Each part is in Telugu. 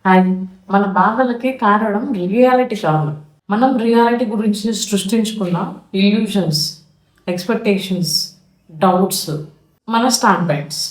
హాయ్. మన బాధలకి కారణం రియాలిటీ కాదు. మనం రియాలిటీ గురించి సృష్టించుకున్న ఇల్యూషన్స్, ఎక్స్‌పెక్టేషన్స్, డౌట్స్, మన స్టాండ్ పాయింట్స్.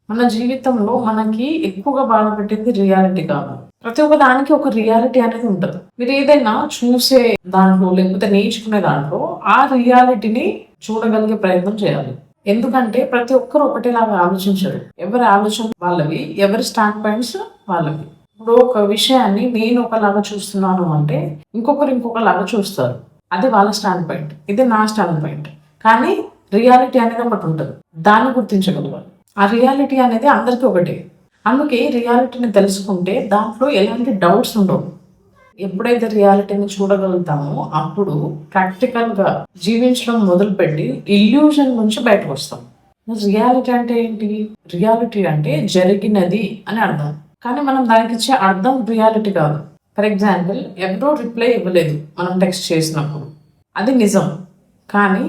మన జీవితంలో మనకి ఎక్కువగా బాధపెట్టింది రియాలిటీ కాదు. ప్రతి ఒక్క దానికి ఒక రియాలిటీ అనేది ఉంటది. మీరు ఏదైనా చూసే దాంట్లో లేకపోతే నేర్చుకునే దాంట్లో ఆ రియాలిటీని చూడగలిగే ప్రయత్నం చేయాలి. ఎందుకంటే ప్రతి ఒక్కరు ఒకటేలాగా ఆలోచించరు. ఎవరి ఆలోచన వాళ్ళవి, ఎవరి స్టాండ్ పాయింట్స్ వాళ్ళవి. ఇప్పుడు ఒక విషయాన్ని నేను ఒకలాగా చూస్తున్నాను అంటే ఇంకొకరు ఇంకొకలాగా చూస్తారు. అది వాళ్ళ స్టాండ్ పాయింట్. ఇది నా స్టాండ్ పాయింట్. కానీ రియాలిటీ అనేది ఒకటి ఉంటుంది. దాన్ని గుర్తించగలగాలి. ఆ రియాలిటీ అనేది అందరికీ ఒకటే. అందుకే రియాలిటీని తెలుసుకుంటే దాంట్లో ఎలాంటి డౌట్స్ ఉండవు. ఎప్పుడైతే రియాలిటీని చూడగలుగుతామో అప్పుడు ప్రాక్టికల్‌గా జీవించడం మొదలుపెట్టి ఇల్యూషన్ నుంచి బయటకు వస్తాం. రియాలిటీ అంటే ఏంటి? రియాలిటీ అంటే జరిగినది అని అర్థం. కానీ మనం దానికిచ్చే అర్థం రియాలిటీ కాదు. ఫర్ ఎగ్జాంపుల్, ఎవరో రిప్లై ఇవ్వలేదు మనం టెక్స్ట్ చేసినప్పుడు. అది నిజం. కానీ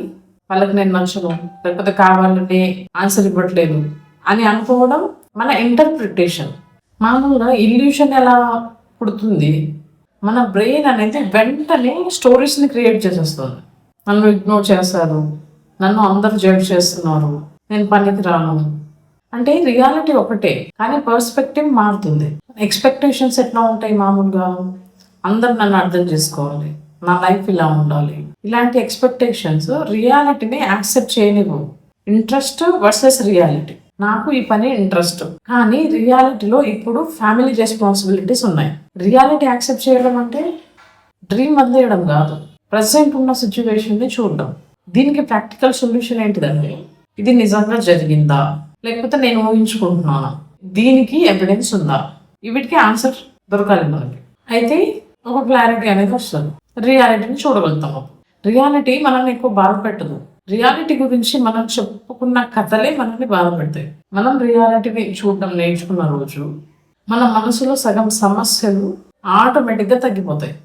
వాళ్ళకి నేను నచ్చను, లేకపోతే కావాలని ఆన్సర్ ఇవ్వట్లేదు అని అనుకోవడం మన ఇంటర్ప్రిటేషన్. మామూలుగా ఇల్యూషన్ ఎలా పుడుతుంది? మన బ్రెయిన్ అనేది వెంటనే స్టోరీస్‌ని క్రియేట్ చేసేస్తుంది. నన్ను ఇగ్నోర్ చేస్తారు, నన్ను అందరూ జడ్జ్ చేస్తున్నారు, నేను పనికి రాను. అంటే రియాలిటీ ఒకటే కానీ పర్స్పెక్టివ్ మారుతుంది. ఎక్స్‌పెక్టేషన్స్ ఎట్లా ఉంటాయి మామూలుగా? అందరూ నన్ను అర్థం చేసుకోవాలి, నా లైఫ్ ఇలా ఉండాలి. ఇలాంటి ఎక్స్‌పెక్టేషన్స్ రియాలిటీని యాక్సెప్ట్ చేయనివ్వవు. Interest versus reality. నాకు ఈ పని ఇంట్రెస్ట్, కానీ రియాలిటీలో ఇప్పుడు ఫ్యామిలీ రెస్పాన్సిబిలిటీస్ ఉన్నాయి. రియాలిటీ యాక్సెప్ట్ చేయడం అంటే డ్రీమ్ వదిలేయడం కాదు, ప్రజెంట్ ఉన్న సిచ్యువేషన్ని చూడడం. దీనికి ప్రాక్టికల్ సొల్యూషన్ ఏంటిదంటే, ఇది నిజంగా జరిగిందా, లేకపోతే నేను ఊహించుకుంటున్నానా, దీనికి ఎవిడెన్స్ ఉందా? వీటికి ఆన్సర్ దొరకాలి మనకి. అయితే ఒక క్లారిటీ అనేది వస్తుంది. రియాలిటీని చూడగలుగుతాము. రియాలిటీ మనల్ని ఎక్కువ బాధ పెట్టదు. రియాలిటీ గురించి మనం చెప్పుకున్న కథలే మనల్ని బాధ పెడతాయి. మనం రియాలిటీని చూడడం నేర్చుకున్న రోజు మన మనసులో సగం సమస్యలు ఆటోమేటిక్గా తగ్గిపోతాయి.